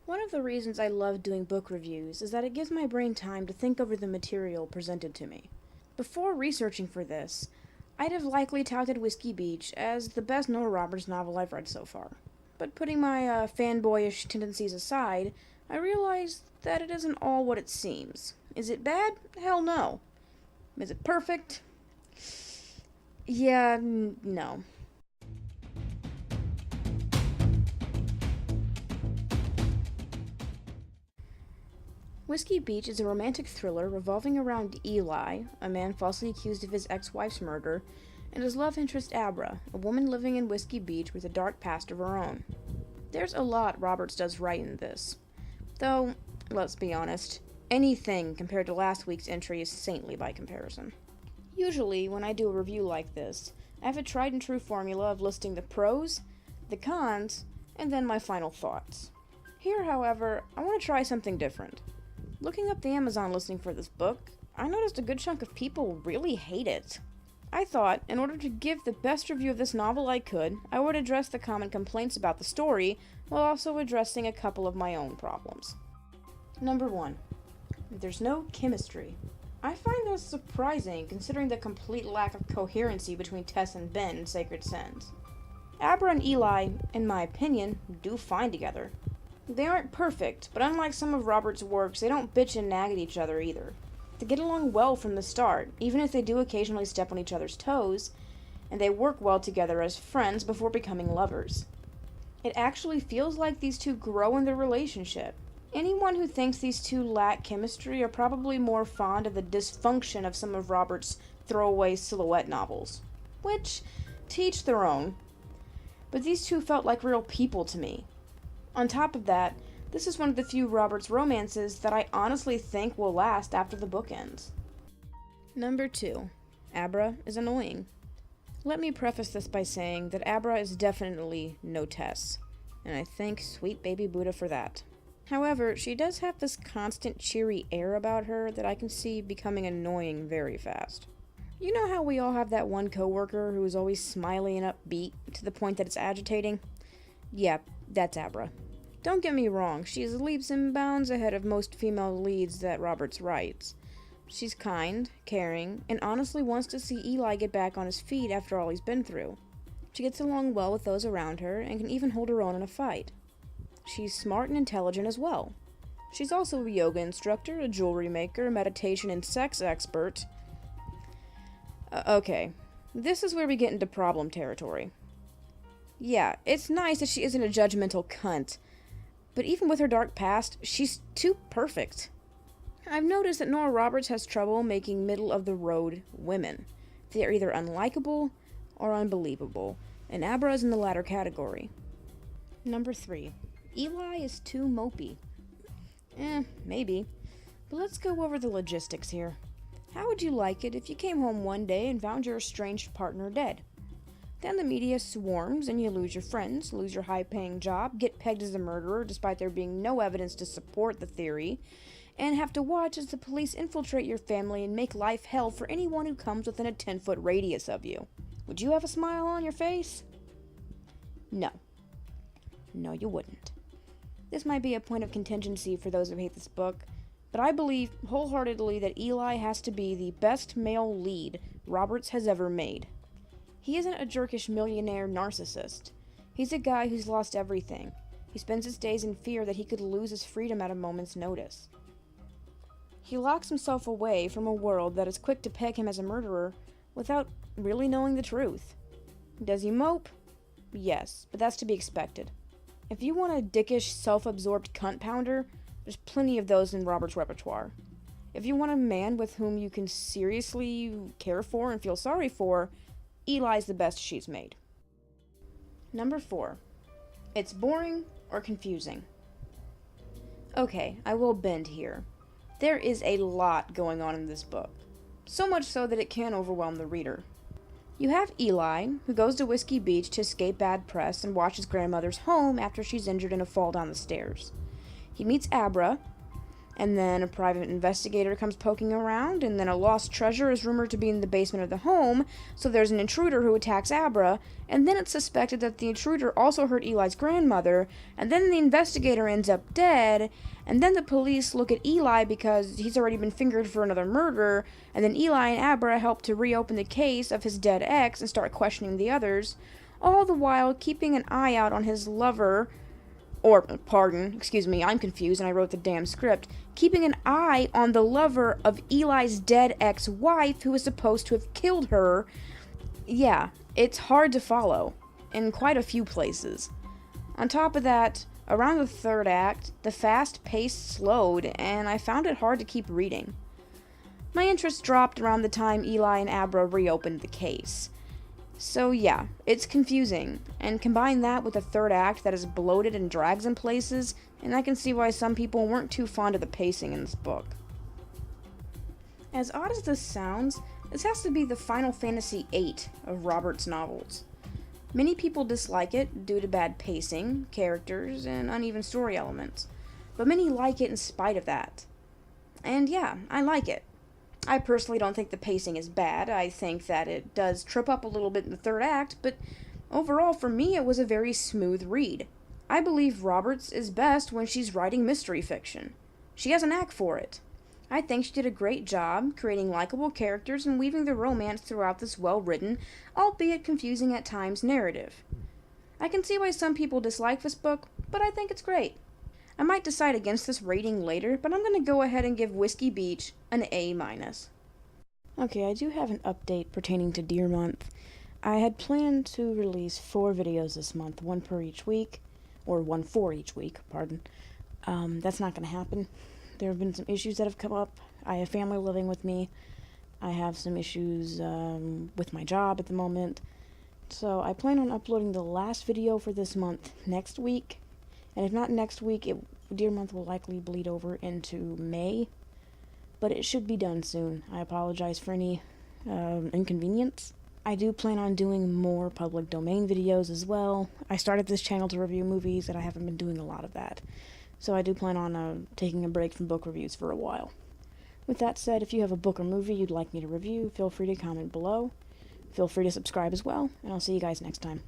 One of the reasons I love doing book reviews is that it gives my brain time to think over the material presented to me. Before researching for this, I'd have likely touted Whiskey Beach as the best Nora Roberts novel I've read so far. But putting my fanboyish tendencies aside, I realized that it isn't all what it seems. Is it bad? Hell no. Is it perfect? Yeah, no. Whiskey Beach is a romantic thriller revolving around Eli, a man falsely accused of his ex-wife's murder, and his love interest Abra, a woman living in Whiskey Beach with a dark past of her own. There's a lot Roberts does right in this. Though, let's be honest, anything compared to last week's entry is saintly by comparison. Usually, when I do a review like this, I have a tried and true formula of listing the pros, the cons, and then my final thoughts. Here, however, I want to try something different. Looking up the Amazon listing for this book, I noticed a good chunk of people really hate it. I thought, in order to give the best review of this novel I could, I would address the common complaints about the story, while also addressing a couple of my own problems. Number 1. There's no chemistry. I find this surprising, considering the complete lack of coherency between Tess and Ben in Sacred Sins. Abra and Eli, in my opinion, do fine together. They aren't perfect, but unlike some of Robert's works, they don't bitch and nag at each other either. They get along well from the start, even if they do occasionally step on each other's toes, and they work well together as friends before becoming lovers. It actually feels like these two grow in their relationship. Anyone who thinks these two lack chemistry are probably more fond of the dysfunction of some of Robert's throwaway silhouette novels. Which, to each their own. But these two felt like real people to me. On top of that, this is one of the few Roberts romances that I honestly think will last after the book ends. Number 2. Abra is annoying. Let me preface this by saying that Abra is definitely no Tess, and I thank sweet baby Buddha for that. However, she does have this constant cheery air about her that I can see becoming annoying very fast. You know how we all have that one coworker who is always smiley and upbeat to the point that it's agitating? Yep, that's Abra. Don't get me wrong, she is leaps and bounds ahead of most female leads that Roberts writes. She's kind, caring, and honestly wants to see Eli get back on his feet after all he's been through. She gets along well with those around her and can even hold her own in a fight. She's smart and intelligent as well. She's also a yoga instructor, a jewelry maker, a meditation and sex expert. Okay, this is where we get into problem territory. Yeah, it's nice that she isn't a judgmental cunt, but even with her dark past, she's too perfect. I've noticed that Nora Roberts has trouble making middle-of-the-road women. They are either unlikable or unbelievable, and Abra is in the latter category. Number 3. Eli is too mopey. Maybe. But let's go over the logistics here. How would you like it if you came home one day and found your estranged partner dead? Then the media swarms and you lose your friends, lose your high-paying job, get pegged as a murderer despite there being no evidence to support the theory, and have to watch as the police infiltrate your family and make life hell for anyone who comes within a 10-foot radius of you. Would you have a smile on your face? No. No, you wouldn't. This might be a point of contingency for those who hate this book, but I believe wholeheartedly that Eli has to be the best male lead Roberts has ever made. He isn't a jerkish millionaire narcissist. He's a guy who's lost everything. He spends his days in fear that he could lose his freedom at a moment's notice. He locks himself away from a world that is quick to peg him as a murderer without really knowing the truth. Does he mope? Yes, but that's to be expected. If you want a dickish, self-absorbed cunt pounder, there's plenty of those in Robert's repertoire. If you want a man with whom you can seriously care for and feel sorry for, Eli's the best she's made. Number 4. It's boring or confusing. Okay, I will bend here. There is a lot going on in this book. So much so that it can overwhelm the reader. You have Eli, who goes to Whiskey Beach to escape bad press and watch his grandmother's home after she's injured in a fall down the stairs. He meets Abra, And then a private investigator comes poking around, and then a lost treasure is rumored to be in the basement of the home, so there's an intruder who attacks Abra, and then it's suspected that the intruder also hurt Eli's grandmother, and then the investigator ends up dead, and then the police look at Eli because he's already been fingered for another murder, and then Eli and Abra help to reopen the case of his dead ex and start questioning the others, all the while keeping an eye out on his lover, or, pardon, excuse me, I'm confused and I wrote the damn script, keeping an eye on the lover of Eli's dead ex-wife who is supposed to have killed her. Yeah, it's hard to follow, in quite a few places. On top of that, around the third act, the fast pace slowed, and I found it hard to keep reading. My interest dropped around the time Eli and Abra reopened the case. So yeah, it's confusing, and combine that with a third act that is bloated and drags in places, and I can see why some people weren't too fond of the pacing in this book. As odd as this sounds, this has to be the Final Fantasy VIII of Robert's novels. Many people dislike it due to bad pacing, characters, and uneven story elements, but many like it in spite of that. And yeah, I like it. I personally don't think the pacing is bad. I think that it does trip up a little bit in the third act, but overall, for me, it was a very smooth read. I believe Roberts is best when she's writing mystery fiction. She has a knack for it. I think she did a great job creating likable characters and weaving the romance throughout this well-written, albeit confusing at times, narrative. I can see why some people dislike this book, but I think it's great. I might decide against this rating later, but I'm going to go ahead and give Whiskey Beach an A-. Okay, I do have an update pertaining to Deer Month. I had planned to release 4 videos this month, one per each week, or one for each week, pardon. That's not going to happen. There have been some issues that have come up. I have family living with me. I have some issues with my job at the moment. So I plan on uploading the last video for this month next week. And if not next week, Deer Month will likely bleed over into May. But it should be done soon. I apologize for any inconvenience. I do plan on doing more public domain videos as well. I started this channel to review movies, and I haven't been doing a lot of that. So I do plan on taking a break from book reviews for a while. With that said, if you have a book or movie you'd like me to review, feel free to comment below. Feel free to subscribe as well, and I'll see you guys next time.